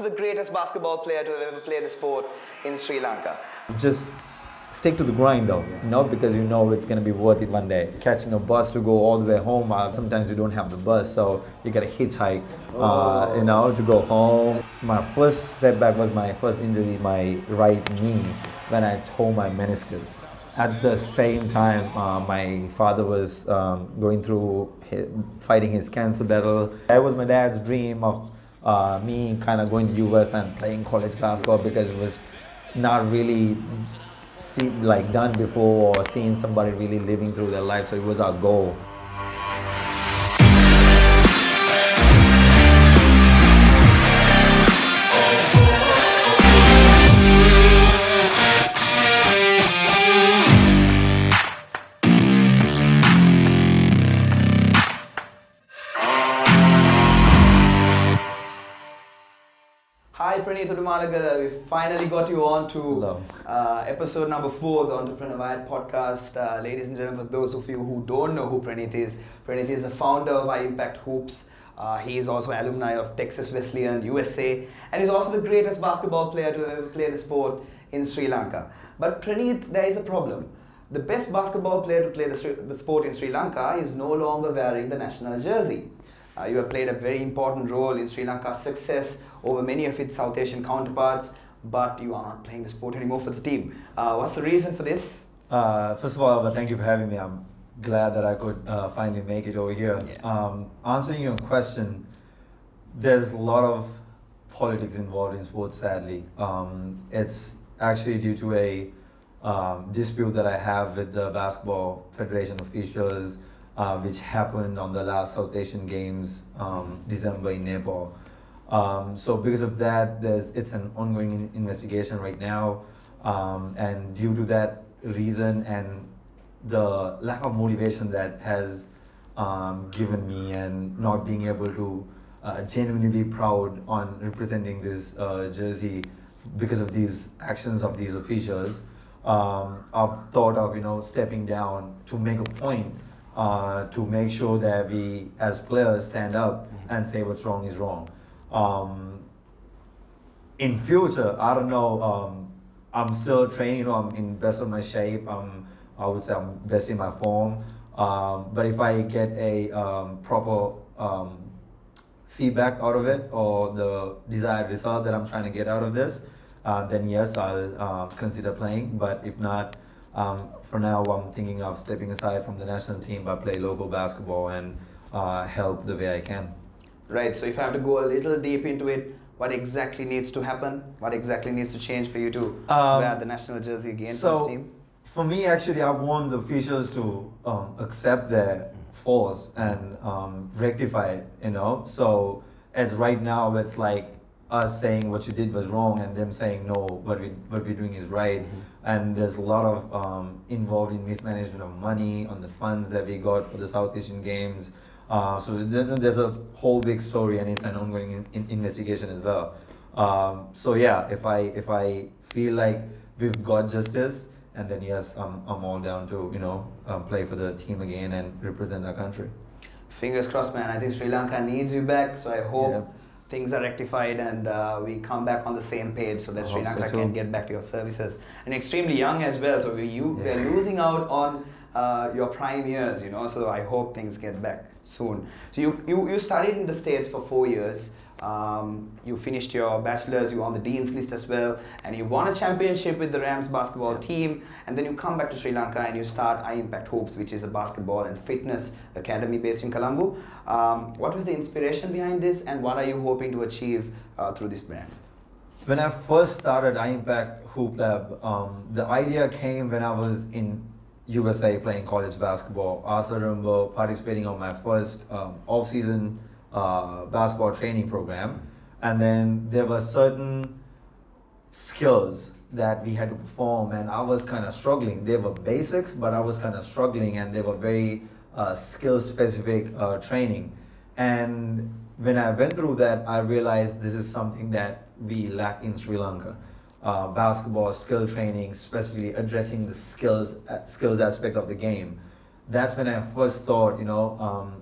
also the greatest basketball player to ever play the sport in Sri Lanka. Just stick to the grind though, because you know it's going to be worth it one day. Catching a bus to go all the way home, sometimes you don't have the bus, so you got to hitchhike, to go home. My first setback was my first injury, my right knee, when I tore my meniscus. At the same time, my father was going through fighting his cancer battle. That was my dad's dream of me kind of going to US and playing college basketball, because it was not really done before or seeing somebody really living through their life, so it was our goal. Hi Praneeth Udumalagala, we finally got you on to episode number 4 of the IImpact podcast. Ladies and gentlemen, for those of you who don't know who Praneeth is the founder of IImpact Hoops. He is also an alumni of Texas Wesleyan, USA, and he's also the greatest basketball player to ever play the sport in Sri Lanka. But Praneeth, there is a problem. The best basketball player to play the sport in Sri Lanka is no longer wearing the national jersey. You have played a very important role in Sri Lanka's success over many of its South Asian counterparts, but you are not playing the sport anymore for the team. What's the reason for this? First of all, thank you for having me. I'm glad that I could finally make it over here. Yeah. Answering your question, there's a lot of politics involved in sports, sadly. It's actually due to a dispute that I have with the Basketball Federation officials, which happened on the last South Asian Games, December in Nepal. So because of that, it's an ongoing investigation right now, and due to that reason and the lack of motivation that has given me, and not being able to genuinely be proud on representing this jersey because of these actions of these officials, I've thought of stepping down to make a point. To make sure that we as players stand up and say what's wrong is wrong. In future, I don't know, I'm still training, I'm in best of my shape, I would say I'm best in my form, but if I get a proper feedback out of it, or the desired result that I'm trying to get out of this, then yes, I'll consider playing, but if not, for now, I'm thinking of stepping aside from the national team, but play local basketball and help the way I can. Right, so if I have to go a little deep into it, what exactly needs to happen? What exactly needs to change for you to wear the national jersey again for this team? For me, actually, I want the officials to accept their faults and rectify it, So as right now, it's like us saying what you did was wrong and them saying no, what we're doing is right. And there's a lot of involved in mismanagement of money on the funds that we got for the South Asian Games. So there's a whole big story, and it's an ongoing investigation as well. So yeah, if I feel like we've got justice, and then yes, I'm all down to play for the team again and represent our country. Fingers crossed, man. I think Sri Lanka needs you back, so I hope things are rectified and we come back on the same page, so that Sri Lanka can get back to your services. And extremely young as well, so we're losing out on your prime years, so I hope things get back soon. So you studied in the States for 4 years. You finished your bachelor's, you were on the Dean's list as well, and you won a championship with the Rams basketball team, and then you come back to Sri Lanka and you start IImpact Hoops, which is a basketball and fitness academy based in Colombo. What was the inspiration behind this, and what are you hoping to achieve through this brand? When I first started IImpact Hoop Lab, the idea came when I was in USA playing college basketball. I also remember participating on my first off-season basketball training program, and then there were certain skills that we had to perform, and I was kind of struggling. They were basics, but I was kind of struggling, and they were very skill-specific training. And when I went through that, I realized this is something that we lack in Sri Lanka. Basketball skill training, especially addressing the skills aspect of the game. That's when I first thought,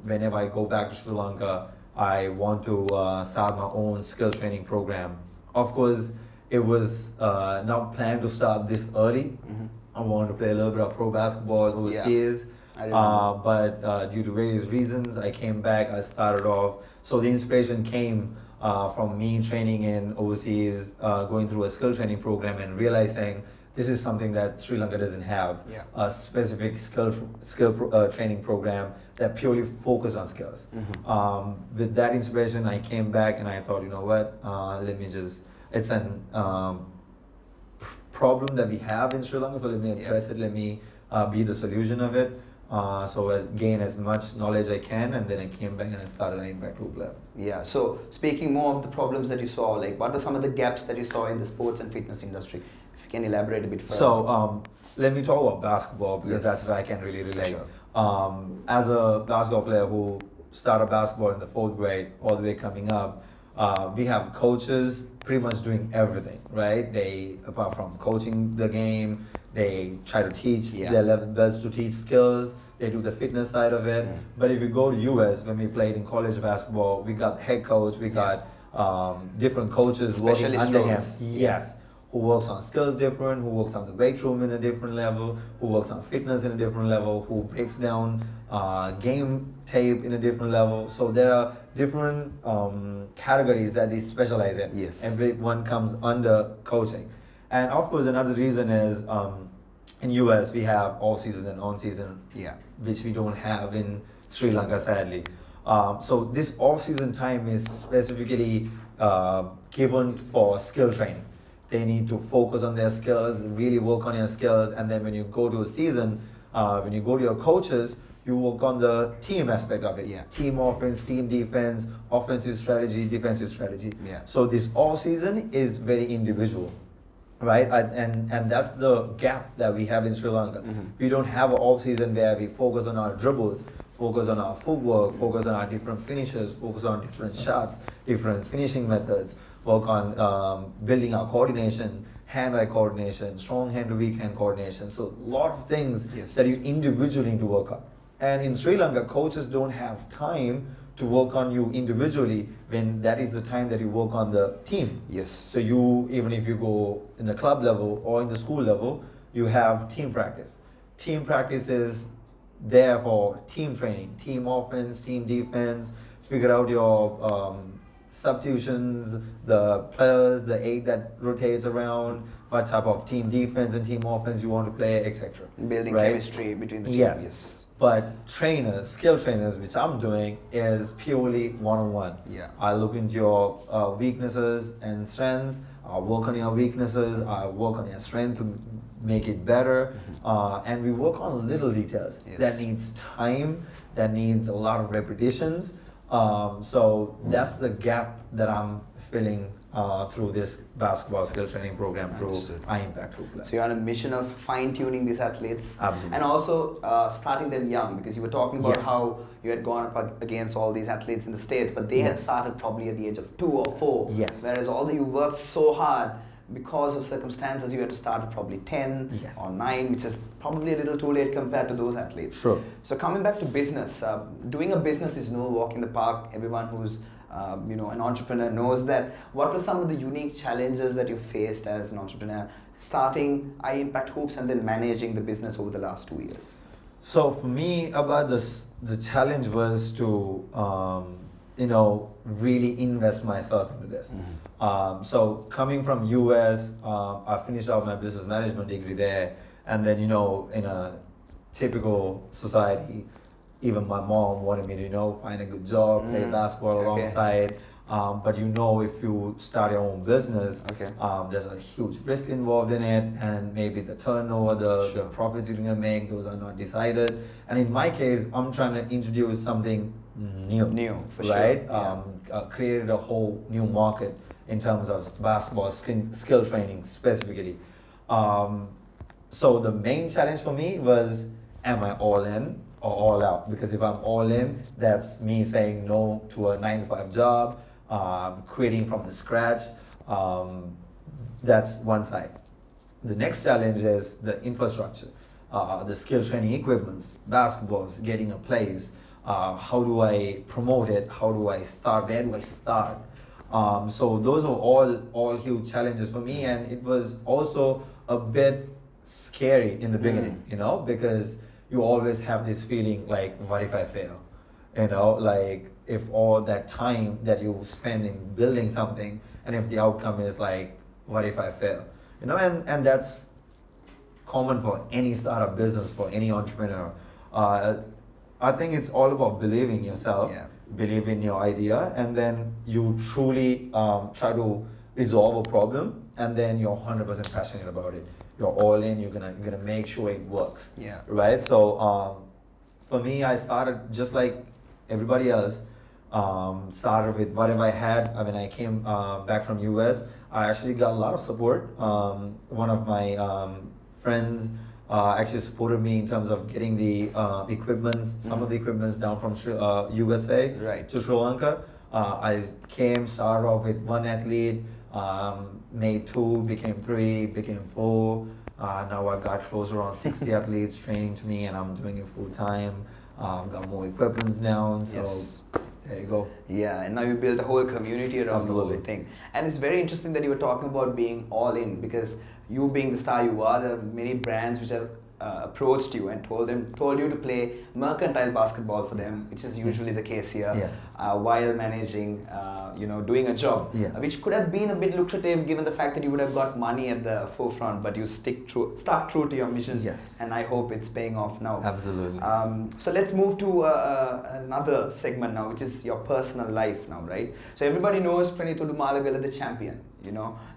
whenever I go back to Sri Lanka, I want to start my own skill training program. Of course, it was not planned to start this early. I wanted to play a little bit of pro basketball overseas. I remember. But due to various reasons, I came back. I started off. So the inspiration came from me training in overseas, going through a skill training program, and realizing this is something that Sri Lanka doesn't have. Yeah. A specific skill training program that purely focus on skills. With that inspiration, I came back and I thought, you know what? Let me just. It's an problem that we have in Sri Lanka, so let me address it. Let me be the solution of it. So as gain as much knowledge I can, and then I came back and I started IImpact Hoops Labs. Yeah. So speaking more of the problems that you saw, like what were some of the gaps that you saw in the sports and fitness industry? If you can elaborate a bit further. So let me talk about basketball because Yes. that's where I can really relate. Sure. As a basketball player who started basketball in the 4th grade, all the way coming up, we have coaches pretty much doing everything, right? They, apart from coaching the game, they try to teach their level best to teach skills. They do the fitness side of it. But if you go to US, when we played in college basketball, we got head coach, we got different coaches working Specialist under him. roles. Yes. Who works on skills different, who works on the weight room in a different level, who works on fitness in a different level, who breaks down game tape in a different level. So there are different categories that they specialize in. Yes. Everyone comes under coaching. And of course, another reason is in US we have off season and on season, which we don't have in Sri Lanka, sadly. So this off season time is specifically given for skill training. They need to focus on their skills, really work on your skills, and then when you go to a season, when you go to your coaches, you work on the team aspect of it. Team offense, team defense, offensive strategy, defensive strategy. So this off season is very individual, right? And that's the gap that we have in Sri Lanka. We don't have an off season where we focus on our dribbles, focus on our footwork, focus on our different finishes, focus on different shots, different finishing methods, work on building our coordination, hand-eye coordination, strong hand to weak hand coordination. So a lot of things that you individually need to work on. And in Sri Lanka, coaches don't have time to work on you individually when that is the time that you work on the team. So you, even if you go in the club level or in the school level, you have team practice. Team practice is there for team training, team offense, team defense, figure out your substitutions, the players, the 8 that rotates around, what type of team defense and team offense you want to play, etc. Building chemistry between the teams. But trainers, skill trainers, which I'm doing, is purely one-on-one. I look into your weaknesses and strengths. I work on your weaknesses. I work on your strength to make it better. And we work on little details that needs time, that needs a lot of repetitions. So that's the gap that I'm filling through this basketball skill training program through IImpact Hoops Labs. So you're on a mission of fine-tuning these athletes. Absolutely. And also starting them young, because you were talking about how you had gone up against all these athletes in the States, but they had started probably at the age of 2 or 4. Whereas although you worked so hard, because of circumstances, you had to start at probably 10 or 9, which is probably a little too late compared to those athletes. So coming back to business, doing a business is no walk in the park. Everyone who's an entrepreneur knows that. What were some of the unique challenges that you faced as an entrepreneur, starting IImpact Hoops and then managing the business over the last 2 years? So for me, about this, the challenge was to really invest myself into this. So coming from US, I finished out my business management degree there, and then in a typical society, even my mom wanted me to find a good job, play basketball alongside. But if you start your own business, there's a huge risk involved in it, and maybe the turnover, the profits you're gonna make, those are not decided. And in my case, I'm trying to introduce something new, for right? sure. Created a whole new market in terms of basketball skill training specifically. So the main challenge for me was, am I all in or all out? Because if I'm all in, that's me saying no to a 9-to-5 job, creating from the scratch. That's one side. The next challenge is the infrastructure, the skill training equipments, basketballs, getting a place, how do I promote it? How do I start? Where do I start? So those are all huge challenges for me, and it was also a bit scary in the beginning, because you always have this feeling like, what if I fail? Like if all that time that you spend in building something, and if the outcome is like, what if I fail? And that's common for any startup business, for any entrepreneur. I think it's all about believing yourself, believe in your idea, and then you truly try to resolve a problem, and then you're 100% passionate about it. You're all in. You're gonna make sure it works. Yeah. Right. So for me, I started just like everybody else. Started with whatever I had. When I came back from US, I actually got a lot of support. One of my friends actually supported me in terms of getting the equipments, some of the equipments down from USA to Sri Lanka. I came, started off with one athlete, made 2, became 3, became 4. Now I've got close around 60 athletes training to me, and I'm doing it full time. Got more equipments now, so there you go. Yeah, and now you built a whole community around the whole thing. And it's very interesting that you were talking about being all in, because you being the star you are, there are many brands which have approached you and told you to play mercantile basketball for them, which is usually the case here, while managing, doing a job, which could have been a bit lucrative given the fact that you would have got money at the forefront, but you stuck true to your mission. Yes. And I hope it's paying off now. Absolutely. So let's move to another segment now, which is your personal life now, right? So everybody knows Praneeth Udumalagala, the champion.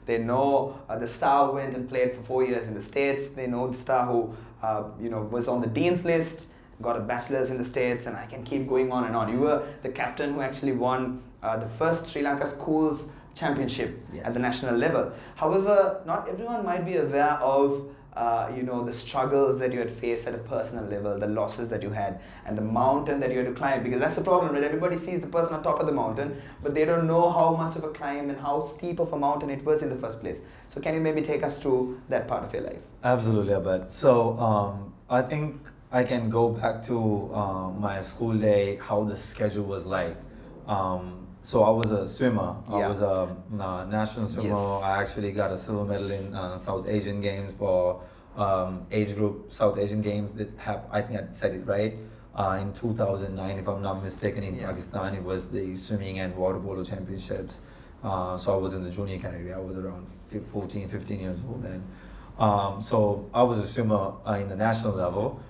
They know the star who went and played for 4 years in the States. They know the star who was on the Dean's list, got a bachelor's in the States, and I can keep going on and on. You were the captain who actually won the first Sri Lanka schools championship at the national level. However, not everyone might be aware of the struggles that you had faced at a personal level, the losses that you had, and the mountain that you had to climb, because that's the problem, right? Everybody sees the person on top of the mountain, but they don't know how much of a climb and how steep of a mountain it was in the first place. So can you maybe take us through that part of your life? Absolutely, Abed. So I think I can go back to my school day, how the schedule was like. So I was a swimmer. I was a national swimmer. I actually got a silver medal in South Asian Games for age group South Asian Games that I think I said it right, in 2009, if I'm not mistaken, in Pakistan. It was the swimming and water polo championships. So I was in the junior category. I was around 14, 15 years old then. So I was a swimmer in the national level.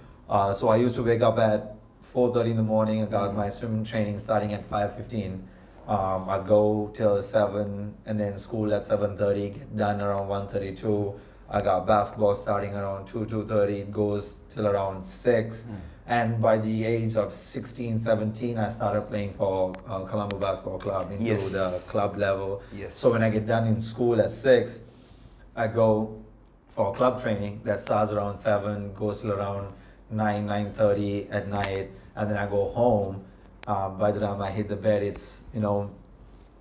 So I used to wake up at 4:30 in the morning. I got my swimming training starting at 5:15. I go till 7, and then school at 7:30, get done around 1:32. I got basketball starting around 2:30. It goes till around 6. And by the age of 16, 17, I started playing for Colombo Basketball Club into the club level. So when I get done in school at 6, I go for club training that starts around 7, goes till around 9, 9:30 at night, and then I go home. By the time I hit the bed, it's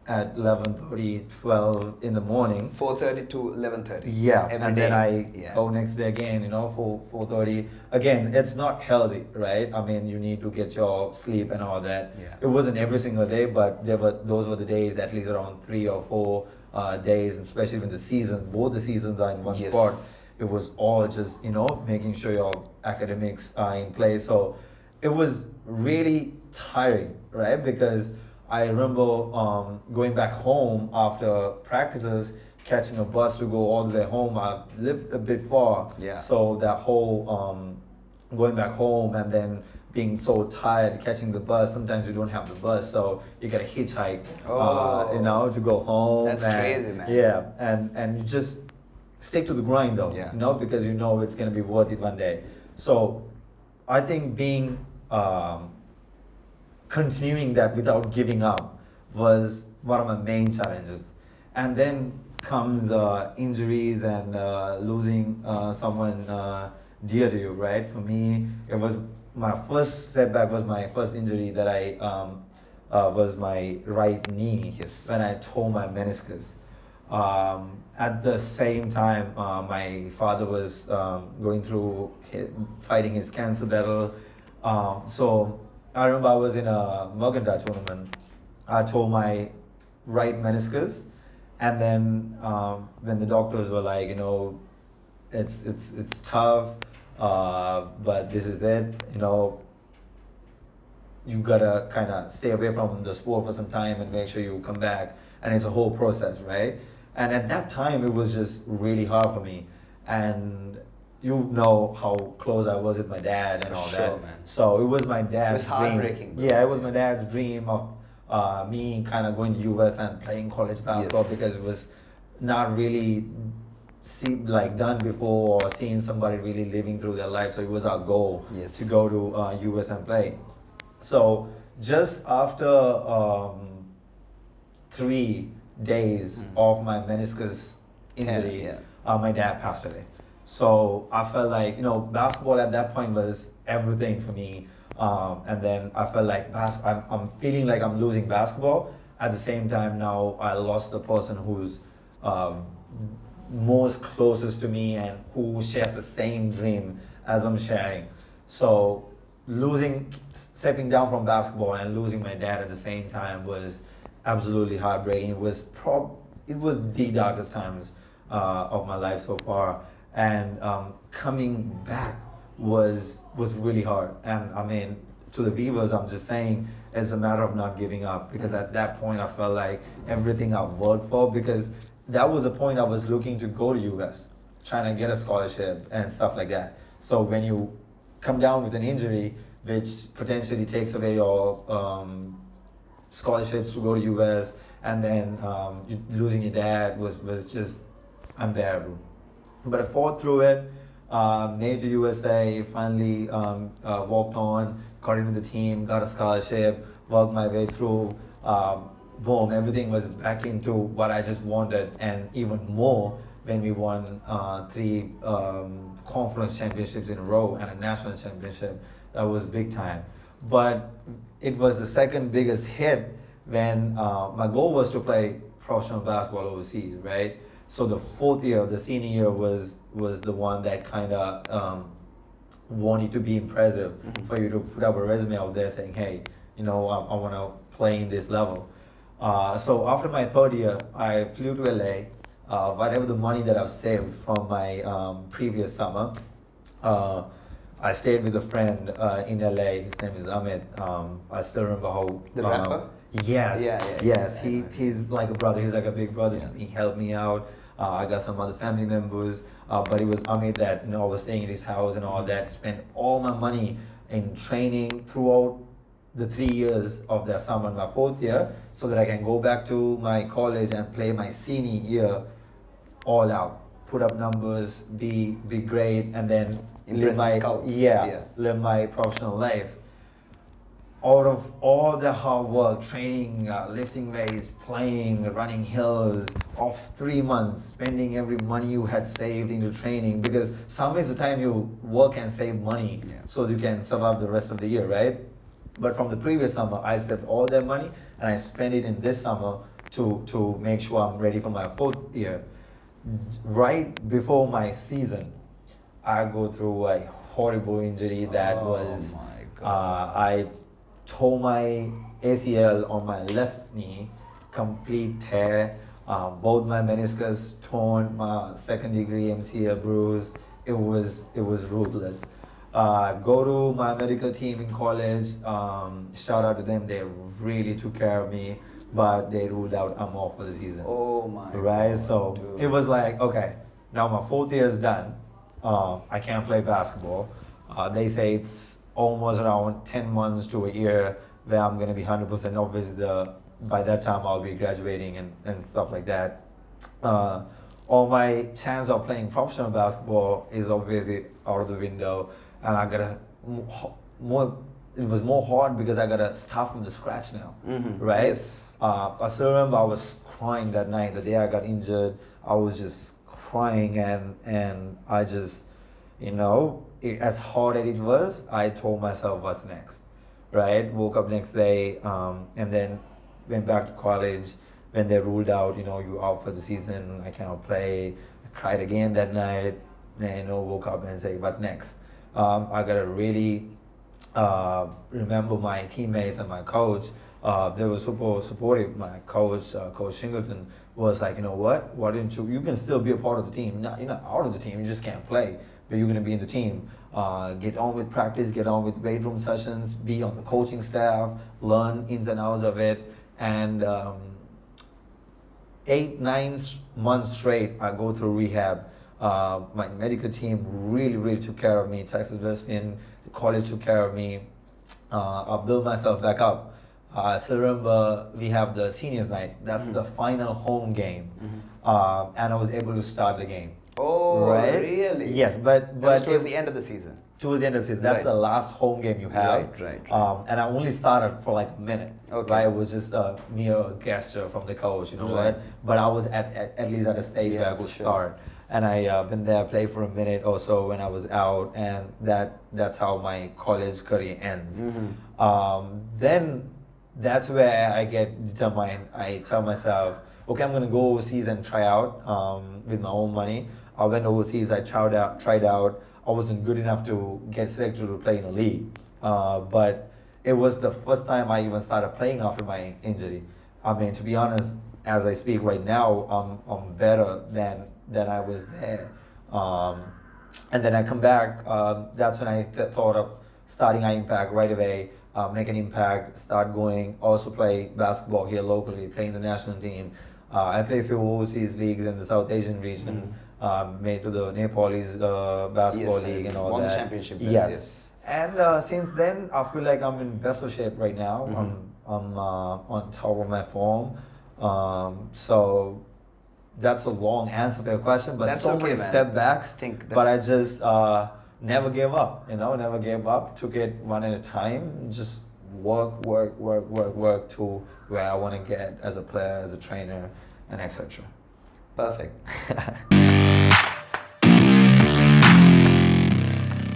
at 11:30, 12 in the morning. 4:30 to 11:30. Yeah, and then I go next day again, 4:30. Again, it's not healthy, right? I mean, you need to get your sleep and all that. It wasn't every single day, but those were the days, at least around 3 or 4 days, especially when both the seasons are in one spot. It was all just, making sure your academics are in place. So it was really tiring, right? Because I remember going back home after practices, catching a bus to go all the way home. I lived a bit far, so that whole going back home and then being so tired, catching the bus. Sometimes you don't have the bus, so you gotta hitchhike, to go home. That's crazy, man. Yeah, and you just stick to the grind though, because it's gonna be worth it one day. So I think continuing that without giving up was one of my main challenges. And then comes injuries and losing someone dear to you, right? For me, it was my first setback was my first injury that I was my right knee when I tore my meniscus. At the same time, my father was going through fighting his cancer battle. So I remember I was in a mercantile tournament. I tore my right meniscus, and then when the doctors were like, it's tough, but this is it. You gotta kind of stay away from the sport for some time and make sure you come back. And it's a whole process, right? And at that time, it was just really hard for me. And you know how close I was with my dad and all that. Man. So it was my dad's dream. Heartbreaking. Bro. Yeah, it was my dad's dream of me kind of going to US and playing college basketball because it was not really done before or seeing somebody really living through their life. So it was our goal to go to US and play. So just after 3 days of my meniscus injury, my dad passed away. So I felt like, basketball at that point was everything for me. And then I felt like I'm feeling like I'm losing basketball. At the same time, now I lost the person who's most closest to me and who shares the same dream as I'm sharing. So stepping down from basketball and losing my dad at the same time was absolutely heartbreaking. It was the darkest times of my life so far, and coming back was really hard. And I mean, to the viewers, I'm just saying it's a matter of not giving up, because at that point I felt like everything I've worked for, because that was the point I was looking to go to US, trying to get a scholarship and stuff like that. So when you come down with an injury which potentially takes away your scholarships to go to US, and then losing your dad was just unbearable. But I fought through it, made to USA, finally walked on, got into the team, got a scholarship, worked my way through. Boom, everything was back into what I just wanted, and even more when we won 3 conference championships in a row and a national championship. That was big time. But it was the second biggest hit when my goal was to play professional basketball overseas, right? So the 4th year, the senior year, was the one that kind of wanted to be impressive, for you to put up a resume out there saying, hey, I want to play in this level. So after my 3rd year, I flew to LA. Whatever the money that I've saved from my previous summer, I stayed with a friend in LA. His name is Amit. I still remember how. The rapper? Yes. Yes. Yeah. He's like a brother. He's like a big brother to me. He helped me out. I got some other family members, but it was Amit that I was staying at his house and all that. Spent all my money in training throughout the 3 years of that summer, my 4th year, so that I can go back to my college and play my senior year all out, put up numbers, be great, and then live my professional life. Out of all the hard work, training, lifting weights, playing, running hills, of 3 months, spending every money you had saved into training, because summer is the time you work and save money so you can survive the rest of the year, right? But from the previous summer, I saved all that money and I spent it in this summer to make sure I'm ready for my 4th year. Right before my season, I go through a horrible injury that was, I tore my ACL on my left knee, complete tear, both my meniscus torn, my 2nd degree MCL bruise. It was ruthless. Go to my medical team in college, shout out to them, they really took care of me, but they ruled out I'm off for the season. Oh my Right, God, so dude. It was like, okay, now my 4th year is done, I can't play basketball. They say it's almost around 10 months to a year where I'm going to be 100%. Obviously, by that time I'll be graduating and stuff like that. All my chance of playing professional basketball is obviously out of the window, and I gotta it was more hard because I gotta start from the scratch now, right? Yes. I still remember I was crying that night, the day I got injured. I was just crying, and I just, as hard as it was, I told myself, what's next, right? Woke up next day, and then went back to college. When they ruled out, you out for the season, I cannot play. I cried again that night. Then, woke up and say, what next? I gotta really remember my teammates and my coach, they were super supportive. My coach, Coach Singleton, was like, you know what? Why didn't you? You can still be a part of the team. You're not out of the team. You just can't play, but you're gonna be in the team. Get on with practice. Get on with weight room sessions. Be on the coaching staff. Learn ins and outs of it. And 8-9 months straight, I go through rehab. My medical team really took care of me. Texas Wesleyan, the college took care of me. I built myself back up. I still remember we have the seniors night. That's the final home game, and I was able to start the game. Oh, right? Really? Yes, but towards the end of the season. Towards the end of the season, that's the last home game you have. Right. And I only started for like a minute. Okay. Right, it was just a mere gesture from the coach, you know, right? But I was at least at a stage where I could start. And I been there, played for a minute or so when I was out, and that's how my college career ends. Then that's where I get determined. I tell myself, okay, I'm gonna go overseas and try out with my own money. I went overseas. I tried out. I wasn't good enough to get selected to play in a league, but it was the first time I even started playing after my injury. I mean, to be honest, as I speak right now, I'm better than I was there. And then I come back. That's when I thought of starting IImpact right away. Make an impact. Start going. Also play basketball here locally. Playing the national team. I play a few overseas leagues in the South Asian region. Made to the Nepalese basketball league and all won that. The championship. Yes. And since then, I feel like I'm in best of shape right now. I'm on top of my form. So that's a long answer to your question, but that's so okay, many man. step backs. But I just never gave up. Never gave up. Took it one at a time. Just work to where I want to get as a player, as a trainer, and etc. Perfect.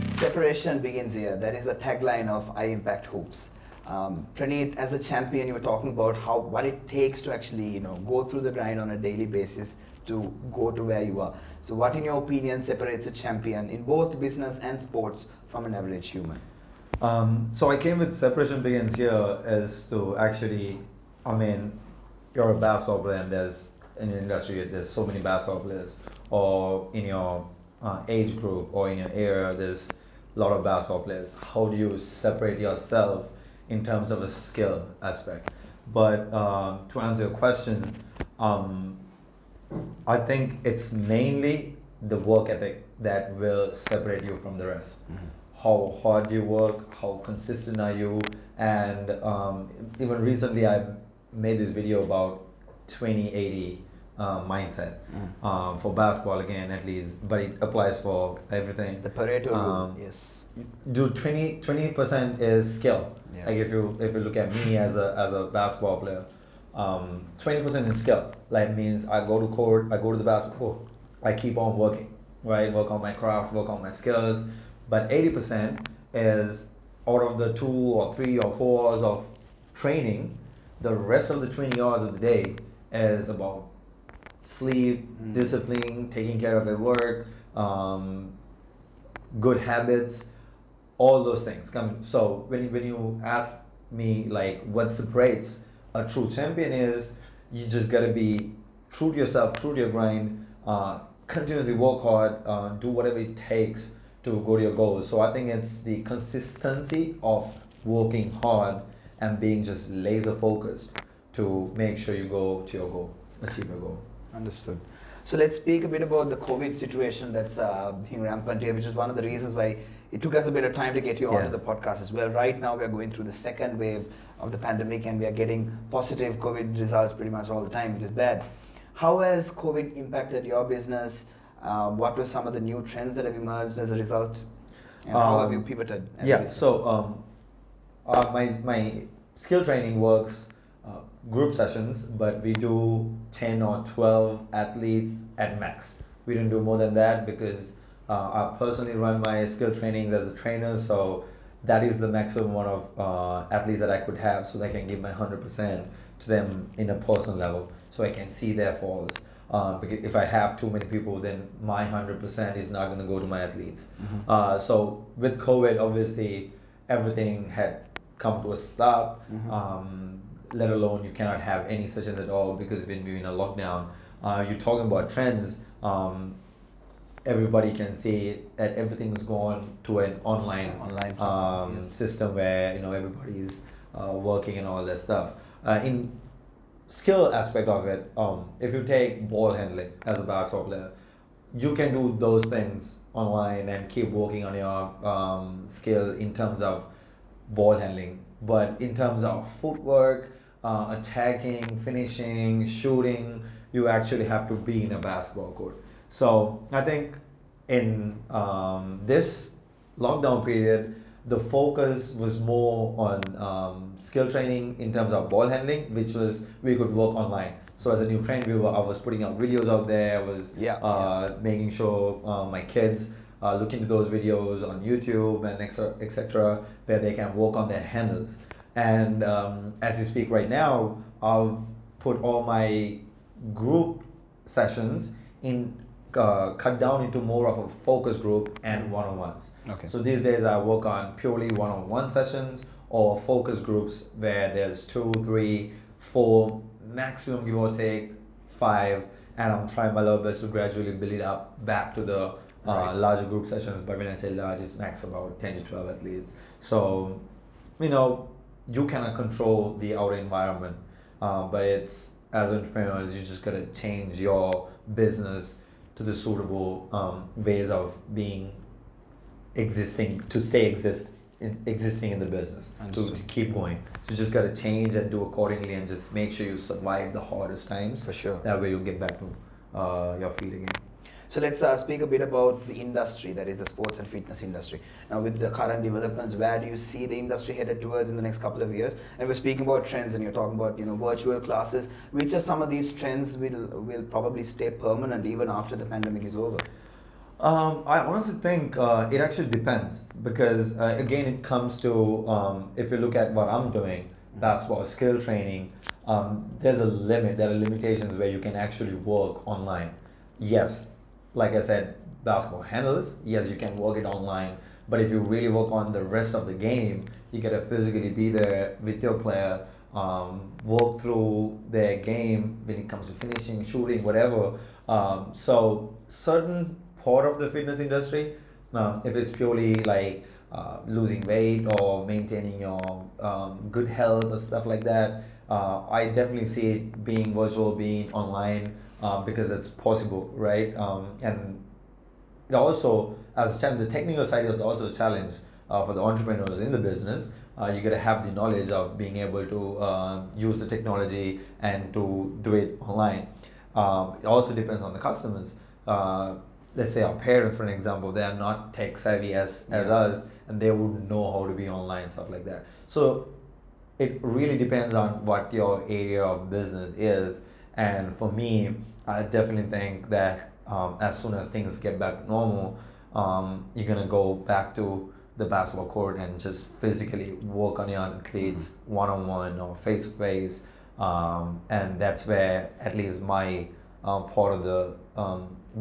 Separation begins here. That is the tagline of IImpact Hoops. Praneeth, as a champion, you were talking about what it takes to actually go through the grind on a daily basis to go to where you are. So what, in your opinion, separates a champion in both business and sports from an average human? So I came with separation begins here as to actually, you're a basketball player and there's in the industry there's so many basketball players, or in your age group or in your area there's a lot of basketball players. How do you separate yourself in terms of a skill aspect? But to answer your question, I think it's mainly the work ethic that will separate you from the rest. How hard do you work? How consistent are you? And even recently, I made this video about 2080 mindset for basketball again, at least, but it applies for everything. The Pareto rule, yes. Do 20% is skill. Yeah. Like if you look at me as a basketball player, 20% is skill. Like means I go to court, I go to the basketball, I keep on working, right? Work on my craft, work on my skills. But 80% is out of the 2 or 3 or 4 hours of training. The rest of the 20 hours of the day is about sleep, discipline, taking care of your work, good habits, all those things. So when you ask me like what separates a true champion is, you just gotta be true to yourself, true to your grind, continuously work hard, do whatever it takes to go to your goals. So I think it's the consistency of working hard and being just laser focused to make sure you go to your goal, achieve your goal. Understood. So let's speak a bit about the COVID situation that's being rampant here, which is one of the reasons why it took us a bit of time to get you onto the podcast as well. Right now, we are going through the second wave of the pandemic and we are getting positive COVID results pretty much all the time, which is bad. How has COVID impacted your business? What were some of the new trends that have emerged as a result? And how have you pivoted? So my skill training works group sessions, but we do 10 or 12 athletes at max. We don't do more than that because I personally run my skill trainings as a trainer, so that is the maximum amount of athletes that I could have, so that I can give my 100% to them in a personal level, so I can see their falls. Because if I have too many people, then my 100% is not going to go to my athletes. So with COVID, obviously, everything had come to a stop. Mm-hmm. Let alone you cannot have any sessions at all because when we're in a lockdown. You're talking about trends. Everybody can see that everything's gone to an online Yes. system where everybody's working and all that stuff. In skill aspect of it, if you take ball handling as a basketball player, you can do those things online and keep working on your skill in terms of ball handling. But in terms of footwork, attacking, finishing, shooting, you actually have to be in a basketball court. So I think in this lockdown period, the focus was more on skill training in terms of ball handling, which was we could work online. So as a new trainer, I was putting out videos out there. I was making sure my kids look into those videos on YouTube and etc., where they can work on their handles. And as we speak right now, I've put all my group sessions in cut down into more of a focus group and one-on-ones. Okay. So these days I work on purely one-on-one sessions or focus groups where there's 2, 3, 4, maximum give or take 5, and I'm trying my level best to gradually build it up back to the larger group sessions. But when I say large, it's max about 10 to 12 athletes. So, you cannot control the outer environment, but it's as entrepreneurs, you just gotta change your business to the suitable ways of being existing to existing in the business to keep going. So you just gotta change and do accordingly and just make sure you survive the hardest times. For sure. That way you'll get back to your feet again. So let's speak a bit about the industry, that is the sports and fitness industry. Now with the current developments, where do you see the industry headed towards in the next couple of years? And we're speaking about trends and you're talking about virtual classes. Which of some of these trends will probably stay permanent even after the pandemic is over? I honestly think it actually depends because again it comes to if you look at what I'm doing, basketball skill training, there's a limit, there are limitations where you can actually work online. Yes, like I said, basketball handles, yes, you can work it online, but if you really work on the rest of the game, you gotta physically be there with your player, work through their game when it comes to finishing, shooting, whatever. So certain part of the fitness industry, if it's purely like losing weight or maintaining your good health or stuff like that, I definitely see it being virtual, being online, because it's possible, right? And it also, as a challenge, the technical side is also a challenge for the entrepreneurs in the business. You gotta have the knowledge of being able to use the technology and to do it online. It also depends on the customers. Let's say our parents, for an example, they are not tech savvy as us, and they wouldn't know how to be online, stuff like that. So it really depends on what your area of business is. And for me, I definitely think that as soon as things get back normal, you're gonna go back to the basketball court and just physically work on your athletes one-on-one or face-to-face, and that's where at least my part of the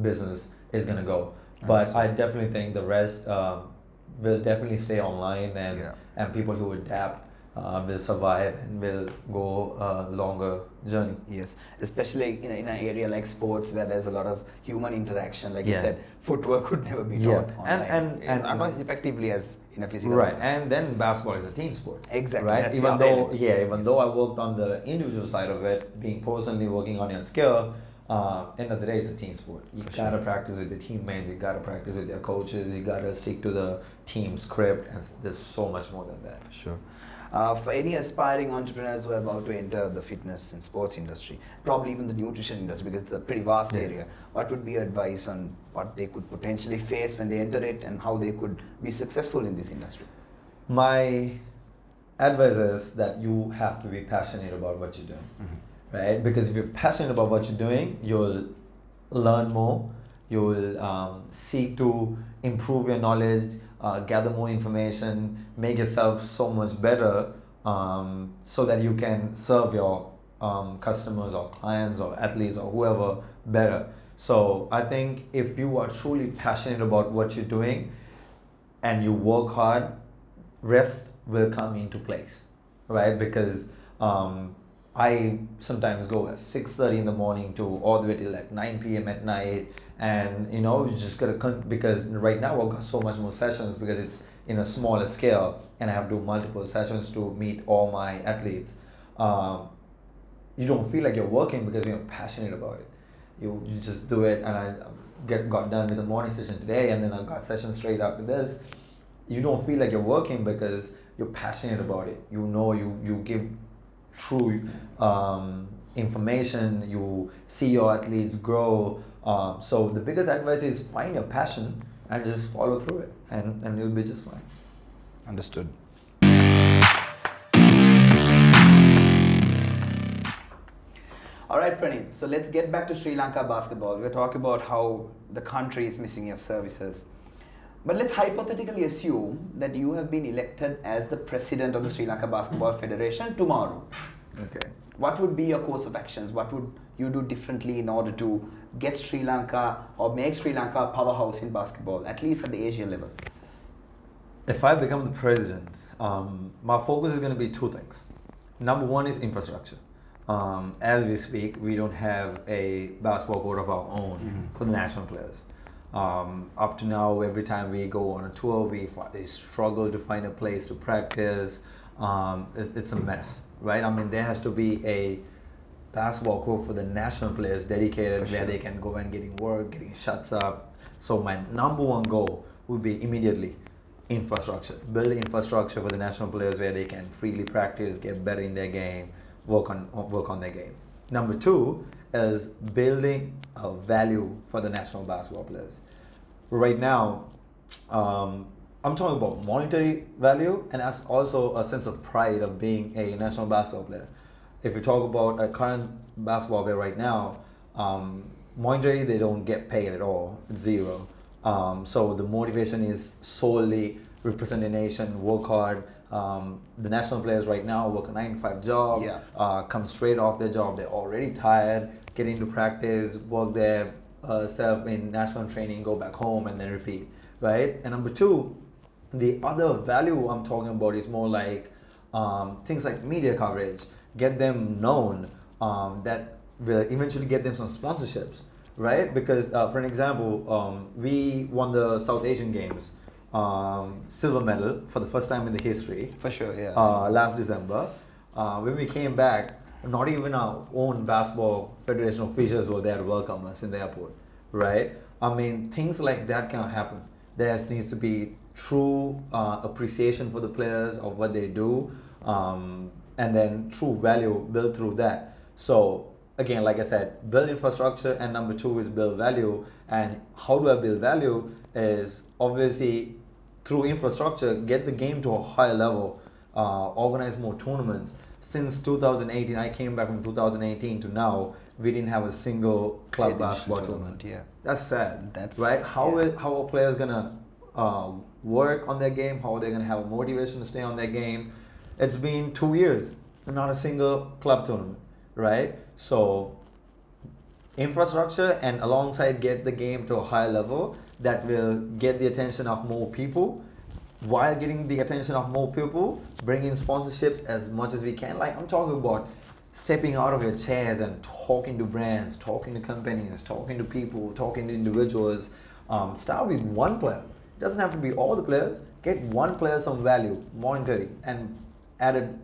business is gonna go. But I definitely think the rest will definitely stay online, and people who adapt will survive and will go a longer journey. Yes, especially in an area like sports where there's a lot of human interaction. Like you said, footwork could never be taught online. And not as effectively as in a physical right. setting. And then basketball is a team sport. Exactly. Right. That's Even though I worked on the individual side of it, being personally working on your skill, end of the day, it's a team sport. You gotta practice with your teammates, you gotta practice with your coaches, you gotta stick to the team script, and there's so much more than that. Sure. For any aspiring entrepreneurs who are about to enter the fitness and sports industry, probably even the nutrition industry, because it's a pretty vast area, what would be your advice on what they could potentially face when they enter it and how they could be successful in this industry? My advice is that you have to be passionate about what you're doing, right? Because if you're passionate about what you're doing, you'll learn more, you'll seek to improve your knowledge, gather more information, make yourself so much better, so that you can serve your customers or clients or athletes or whoever better. So I think if you are truly passionate about what you're doing and you work hard, rest will come into place, right? Because I sometimes go at 6:30 in the morning to all the way till like 9 p.m. at night, and you just gotta because right now I've got so much more sessions because it's in a smaller scale, and I have to do multiple sessions to meet all my athletes. You don't feel like you're working because you're passionate about it. You just do it, and I got done with the morning session today, and then I got sessions straight after this. You don't feel like you're working because you're passionate about it. You give true information. You see your athletes grow. So the biggest advice is find your passion and just follow through it, and you'll be just fine. Understood. All right, Praneeth. So let's get back to Sri Lanka basketball. We're talking about how the country is missing your services. But let's hypothetically assume that you have been elected as the president of the Sri Lanka Basketball Federation tomorrow. Okay. What would be your course of actions? What would you do differently in order to get Sri Lanka or make Sri Lanka a powerhouse in basketball, at least at the Asian level? If I become the president, my focus is going to be two things. Number one is infrastructure. As we speak, we don't have a basketball court of our own for the national players. Up to now, every time we go on a tour, we struggle to find a place to practice. It's a mess, right? I mean, there has to be a basketball court for the national players dedicated where they can go and getting work, getting shots up. So my number one goal would be immediately infrastructure. Build infrastructure for the national players where they can freely practice, get better in their game, work on their game. Number two is building a value for the national basketball players. Right now, I'm talking about monetary value, and that's also a sense of pride of being a national basketball player. If you talk about a current basketball player right now, monetary, they don't get paid at all, it's zero. So the motivation is solely represent the nation, work hard. The national players right now work a 9-to-5 job, come straight off their job, they're already tired, get into practice, work their self in national training, go back home and then repeat, right? And number two, the other value I'm talking about is more like things like media coverage, get them known, that will eventually get them some sponsorships, right? Because for an example, we won the South Asian Games, silver medal for the first time in the history. For sure, yeah. Last December. When we came back, not even our own basketball federation officials were there to welcome us in the airport, right? I mean, things like that cannot happen. There needs to be true appreciation for the players of what they do, and then true value built through that. So again, like I said, build infrastructure, and number two is build value. And how do I build value is obviously through infrastructure, get the game to a higher level, organize more tournaments. Since 2018, I came back from 2018 to now, we didn't have a single club basketball tournament. Yeah, that's sad. That's right. How are players gonna work on their game? How are they gonna have a motivation to stay on their game? It's been 2 years, not a single club tournament, right? So infrastructure, and alongside get the game to a higher level that will get the attention of more people. While getting the attention of more people, bring in sponsorships as much as we can. Like I'm talking about stepping out of your chairs and talking to brands, talking to companies, talking to people, talking to individuals. Start with one player. It doesn't have to be all the players. Get one player some value, monetary, and added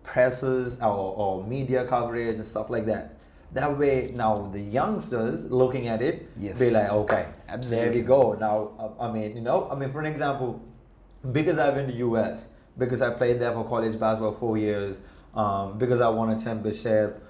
presses or media coverage and stuff like that. That way, now the youngsters looking at it, be like, okay, absolutely, there we go. Now, I mean, for an example, because I went to US, because I played there for college basketball 4 years, because I won a championship,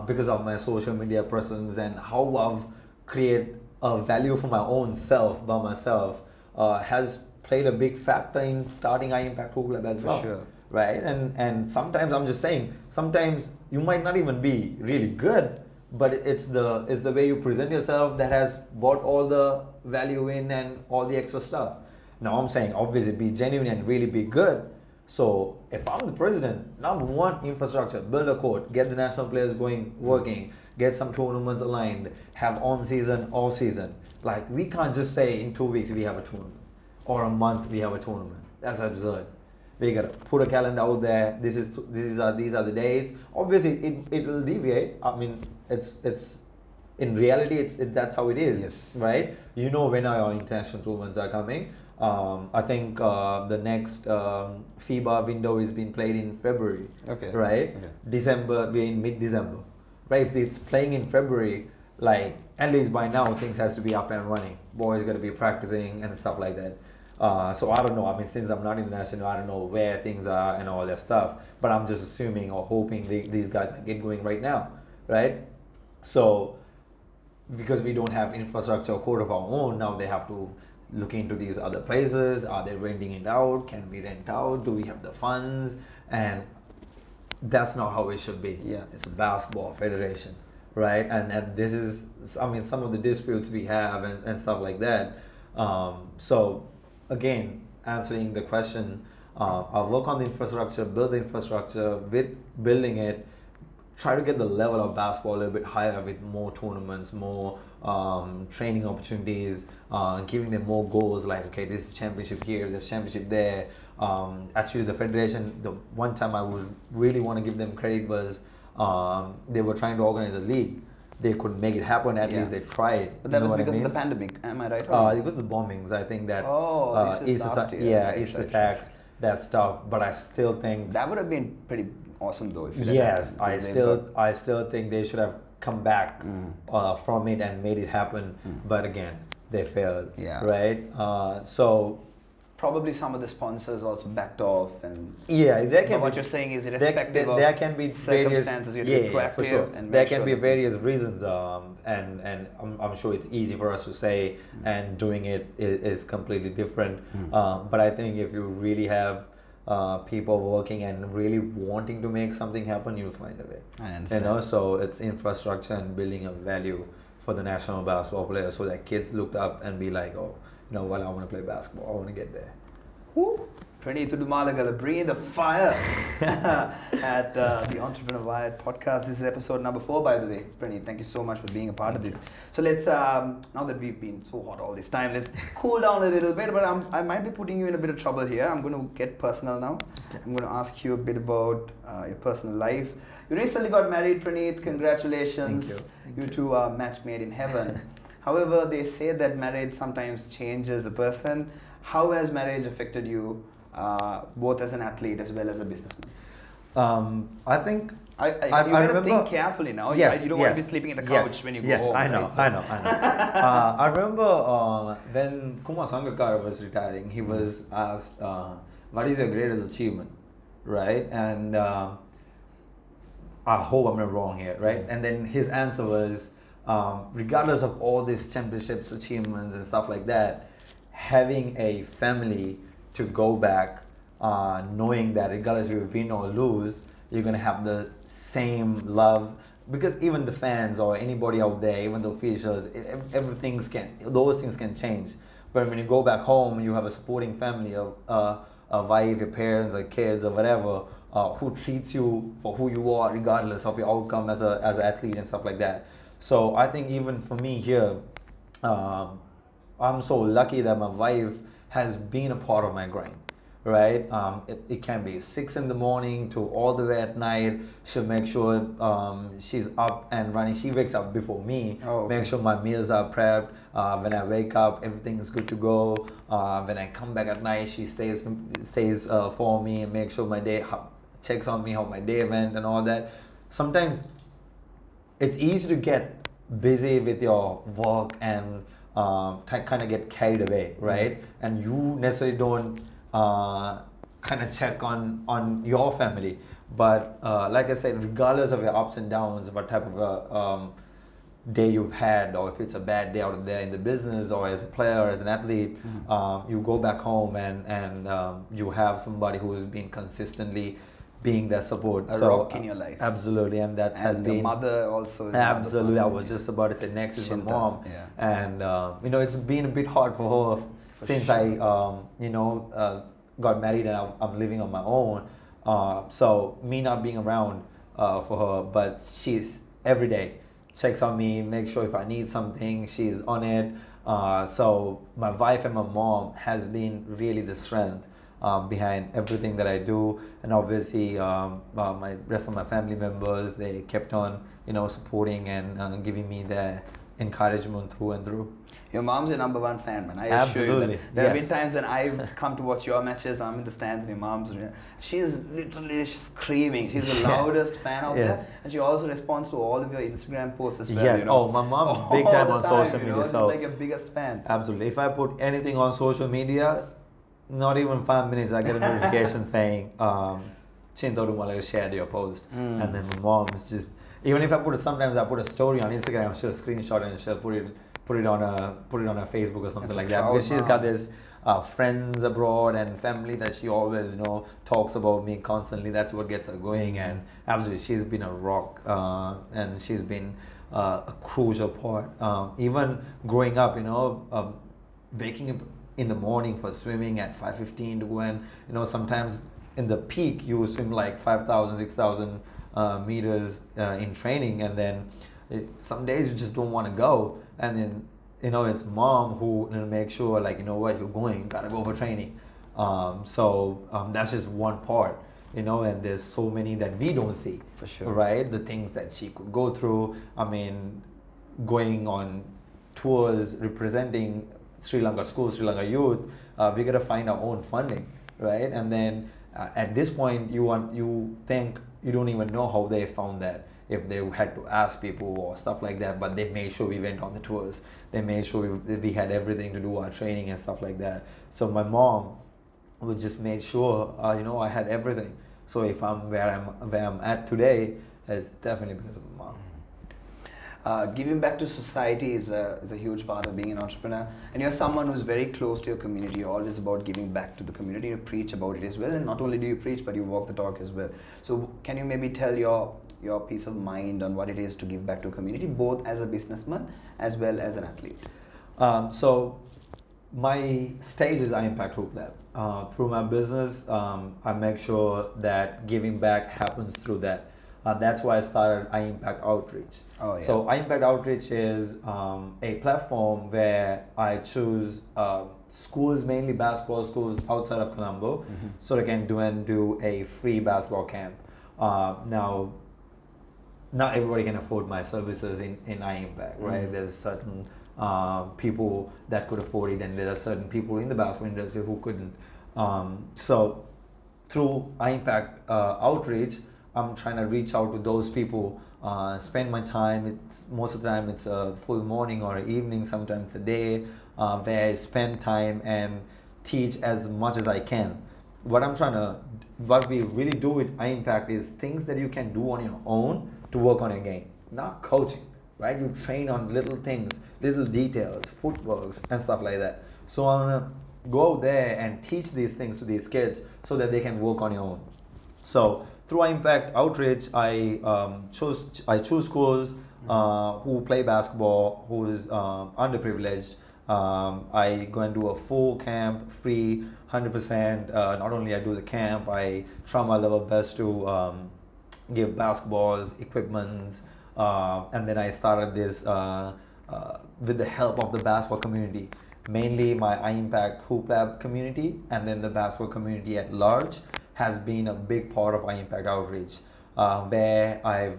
because of my social media presence and how I've created a value for my own self by myself, has played a big factor in starting IImpact Hoops Labs as well. For sure. Right? And sometimes I'm just saying, sometimes you might not even be really good, but it's the way you present yourself that has brought all the value in and all the extra stuff. Now I'm saying obviously be genuine and really be good. So if I'm the president, number one, infrastructure, build a court, get the national players going, working, get some tournaments aligned, have on season, off season. Like we can't just say in 2 weeks we have a tournament. or a month we have a tournament. That's absurd. We gotta put a calendar out there. These are the dates. Obviously, it will deviate. I mean, it's in reality, that's how it is. Yes. Right. You know when our international tournaments are coming. I think the next FIBA window is being played in February. Okay. Right. Okay. December. We're in mid-December. Right. If it's playing in February, like at least by now things has to be up and running. Boys got to be practicing and stuff like that. So I don't know. I mean, since I'm not international, I don't know where things are and all that stuff. But I'm just assuming or hoping these guys get going right now, right? So because we don't have infrastructure or code of our own, now they have to look into these other places. Are they renting it out? Can we rent out? Do we have the funds? And that's not how it should be. Yeah. It's a basketball federation, right? And this is, I mean, some of the disputes we have and stuff like that. So again, answering the question, I'll work on the infrastructure, build the infrastructure. With building it, try to get the level of basketball a little bit higher with more tournaments, more training opportunities, giving them more goals like, okay, this is championship here, this championship there. Actually, the federation, the one time I would really want to give them credit was they were trying to organize a league. They couldn't make it happen, at least they tried. But that was because of the pandemic, am I right? It was the bombings, I think that East attacks, that stuff. But I still think that would have been pretty awesome though. If I still think they should have come back from it and made it happen. But again, they failed. Yeah. Right. So probably some of the sponsors also backed off, and what you're saying is irrespective there can be circumstances, you have to be proactive, for sure. And there can be various reasons, and I'm sure it's easy for us to say, and doing it is completely different. But I think if you really have people working and really wanting to make something happen, you'll find a way. I understand. And also, it's infrastructure and building a value for the national basketball players, so that kids look up and be like, oh, you know what, I want to play basketball, I want to get there. Woo. Praneeth Udumalagala, breathe the fire at the Entrepreneur Wired podcast. This is episode number 4, by the way. Praneeth, thank you so much for being a part of this. So let's, now that we've been so hot all this time, let's cool down a little bit, but I might be putting you in a bit of trouble here. I'm going to get personal now. Okay. I'm going to ask you a bit about your personal life. You recently got married, Praneeth. Congratulations. Thank you. You two are match made in heaven. However, they say that marriage sometimes changes a person. How has marriage affected you, both as an athlete as well as a businessman? I think you better think carefully now. Yes, you don't want to be sleeping in the couch when you go home. I know. I remember when Kumar Sangakkara was retiring, he was asked, what is your greatest achievement, right? And I hope I'm not wrong here, right? And then his answer was, regardless of all these championships, achievements and stuff like that, having a family to go back, knowing that regardless if you win or lose, you're going to have the same love. Because even the fans or anybody out there, even the officials, those things can change. But when you go back home, you have a supporting family, a wife, your parents, or kids, or whatever, who treats you for who you are, regardless of your outcome as an athlete and stuff like that. So I think even for me here, I'm so lucky that my wife has been a part of my grind, right? It can be 6 in the morning to all the way at night. She'll make sure she's up and running. She wakes up before me. Make sure my meals are prepped. When I wake up, everything is good to go. When I come back at night, she stays for me and makes sure checks on me, how my day went and all that. Sometimes it's easy to get busy with your work and kind of get carried away, right? And you necessarily don't kind of check on your family. But like I said, regardless of your ups and downs, what type of day you've had, or if it's a bad day out there in the business or as a player or as an athlete, you go back home and you have somebody who's been consistently being their support. A rock in your life. Absolutely, and that has been. Your mother also is absolutely, I was just about to say next is my mom. Yeah. And it's been a bit hard for her since I got married and I'm living on my own. So me not being around for her, but she's every day checks on me, makes sure if I need something, she's on it. So my wife and my mom has been really the strength behind everything that I do, and obviously my rest of my family members, they kept on supporting and giving me their encouragement through and through. Your mom's your number one fan, man. I assure you that. There have been Yes. times when I've come to watch your matches, I'm in the stands and your mom's, she's literally screaming. She's the loudest fan out there. And she also responds to all of your Instagram posts as well. Yes. Oh, my mom's big time on social media. She's like your biggest fan. Absolutely. If I put anything on social media, not even 5 minutes, I get a notification saying, Chinta Udumalagala shared your post. And then my mom's just, even if sometimes I put a story on Instagram, she'll screenshot and she'll put it on her Facebook or something like that, because she's got this friends abroad and family that she always talks about me constantly. That's what gets her going, and absolutely she's been a rock, and she's been a crucial part. Even growing up, waking up in the morning for swimming at 5:15 to go and sometimes in the peak you swim like 5,000 6,000 meters in training, and then some days you just don't want to go, and then it's mom who makes sure, like, what, you're going, gotta go for training. So that's just one part, and there's so many that we don't see, for sure, right? The things that she could go through. I mean, going on tours representing Sri Lanka schools, Sri Lanka youth, we gotta find our own funding, right? And then at this point you think you don't even know how they found that, if they had to ask people or stuff like that, but they made sure we went on the tours. They made sure we had everything to do our training and stuff like that. So my mom would just make sure, I had everything. So if I'm where I'm at today, it's definitely because of my mom. Giving back to society is a huge part of being an entrepreneur, and you're someone who's very close to your community. You're always about giving back to the community. You preach about it as well, and not only do you preach, but you walk the talk as well. So can you maybe tell your peace of mind on what it is to give back to a community, both as a businessman as well as an athlete? So my stage is IImpact Hoops Lab. Through my business, I make sure that giving back happens through that. That's why I started IImpact Outreach. Oh, yeah. So IImpact Outreach is a platform where I choose schools, mainly basketball schools outside of Colombo, so they can do a free basketball camp. Now, not everybody can afford my services in IImpact, right? There's certain people that could afford it, and there are certain people in the basketball industry who couldn't. So through IImpact Outreach, I'm trying to reach out to those people, spend my time. Most of the time it's a full morning or evening, sometimes a day, where I spend time and teach as much as I can. What we really do with IImpact is things that you can do on your own to work on your game, not coaching, right? You train on little things, little details, footworks and stuff like that. So I'm gonna go there and teach these things to these kids so that they can work on your own. So through IImpact Outreach, I choose schools who play basketball, who is underprivileged. I go and do a full camp, free, 100%. Not only I do the camp, I try my level best to give basketballs, equipments, and then I started this with the help of the basketball community, mainly my IImpact Hoop Lab community, and then the basketball community at large has been a big part of IImpact Outreach, where I've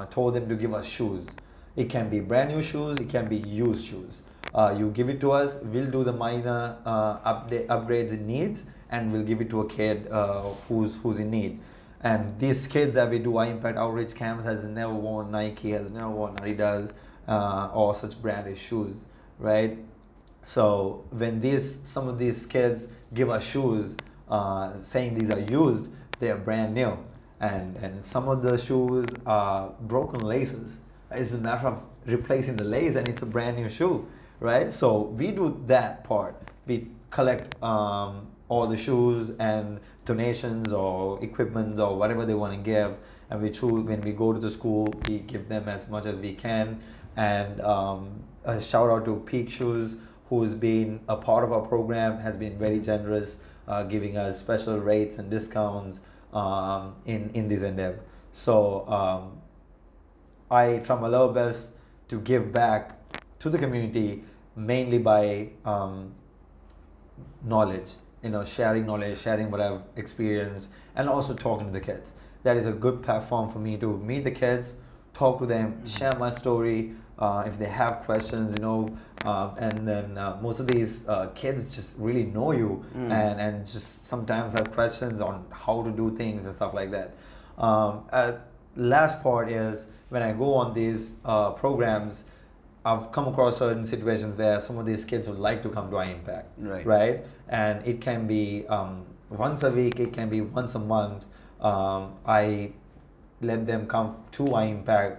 told them to give us shoes. It can be brand new shoes, it can be used shoes. You give it to us, we'll do the minor upgrades it needs, and we'll give it to a kid who's in need. And these kids that we do IImpact Outreach camps has never worn Nike, has never worn Adidas, or such branded shoes, right? So when some of these kids give us shoes, saying these are used, they are brand new, and some of the shoes are broken laces. It's a matter of replacing the lace, and it's a brand new shoe, right? So we do that part. We collect all the shoes and donations or equipment or whatever they want to give, and we choose. When we go to the school, we give them as much as we can. And a shout out to Peak Shoes, who's been a part of our program, has been very generous, giving us special rates and discounts in this endeavor. So I try my level best to give back to the community mainly by knowledge, sharing knowledge, sharing what I've experienced, and also talking to the kids. That is a good platform for me to meet the kids, talk to them, share my story. If they have questions, and then most of these kids just really know you, and just sometimes have questions on how to do things and stuff like that. Last part is when I go on these programs, I've come across certain situations where some of these kids would like to come to IImpact, right? And it can be once a week, it can be once a month. I let them come to IImpact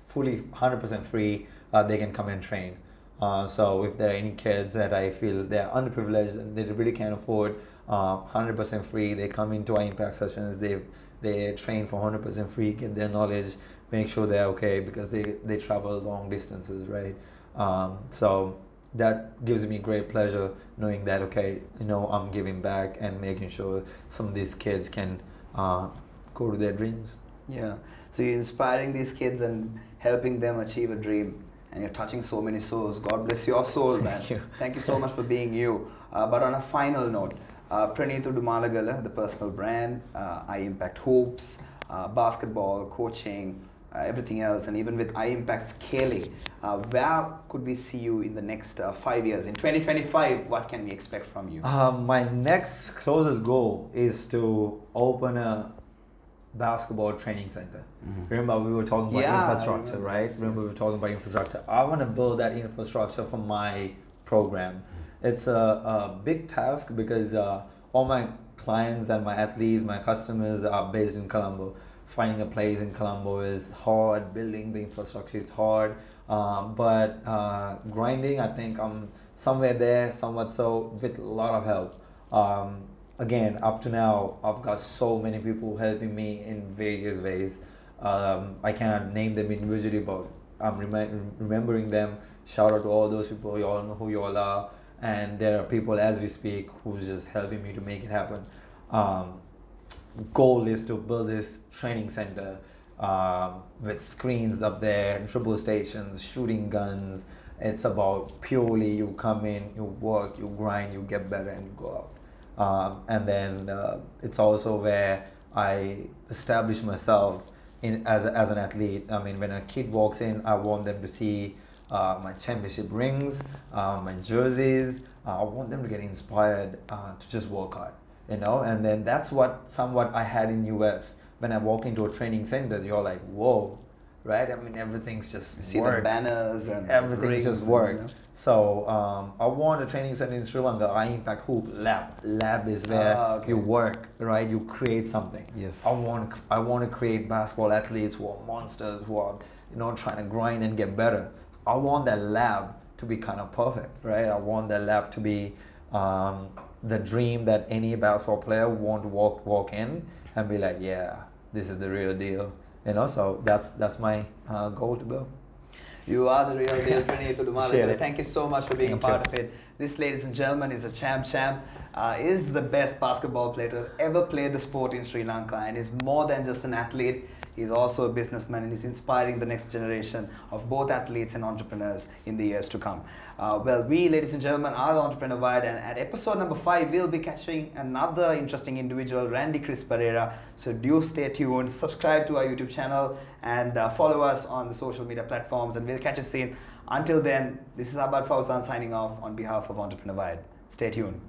fully 100% free. They can come and train. So if there are any kids that I feel they're underprivileged and they really can't afford 100% free, they come into IImpact sessions. They train for 100% free, get their knowledge, make sure they're okay, because they travel long distances, right? So that gives me great pleasure knowing that, okay, I'm giving back and making sure some of these kids can go to their dreams. Yeah. So you're inspiring these kids and helping them achieve a dream, and you're touching so many souls. God bless your soul, man. Thank you so much for being you. But on a final note, Praneeth Udumalagala, the personal brand, IImpact Hoops, basketball, coaching, everything else, and even with IImpact scaling, where could we see you in the next 5 years? In 2025, what can we expect from you? My next closest goal is to open a basketball training center. Remember we were talking about infrastructure, right? Remember we were talking about infrastructure. I want to build that infrastructure for my program. It's a big task because all my clients and my athletes, my customers are based in Colombo. Finding a place in Colombo is hard. Building the infrastructure is hard. But grinding, I think I'm somewhere there, somewhat so, with a lot of help. Again, up to now, I've got so many people helping me in various ways. I cannot name them individually, but I'm remembering them. Shout out to all those people. You all know who you all are. And there are people as we speak who's just helping me to make it happen. Goal is to build this training center with screens up there, dribble stations, shooting guns. It's about purely you come in, you work, you grind, you get better, and you go out. And then it's also where I establish myself as an athlete. I mean, when a kid walks in, I want them to see my championship rings, my jerseys. I want them to get inspired to just work hard, and then that's what somewhat I had in US. When I walk into a training center, you're like, whoa, right? I mean, everything's just see work. The banners and everything's just work. So I want a training center in Sri Lanka, IImpact Hoop Lab. Lab is where you work, right? You create something. Yes. I want to create basketball athletes who are monsters, who are trying to grind and get better. I want that lab to be kind of perfect, right? I want that lab to be the dream that any basketball player want to walk in and be like, yeah, this is the real deal. So that's my goal to build. You are the real deal, Praneeth Udumalagala. Thank you so much for being a part of it. This, ladies and gentlemen, is a champ. Is the best basketball player to have ever played the sport in Sri Lanka, and is more than just an athlete. He's also a businessman, and he's inspiring the next generation of both athletes and entrepreneurs in the years to come. Well, we, ladies and gentlemen, are the Entrepreneur Wide, and at episode number 5, we'll be catching another interesting individual, Randy Chris Pereira. So do stay tuned, subscribe to our YouTube channel, and follow us on the social media platforms, and we'll catch you soon. Until then, this is Abad Fawzan signing off on behalf of Entrepreneur Wide. Stay tuned.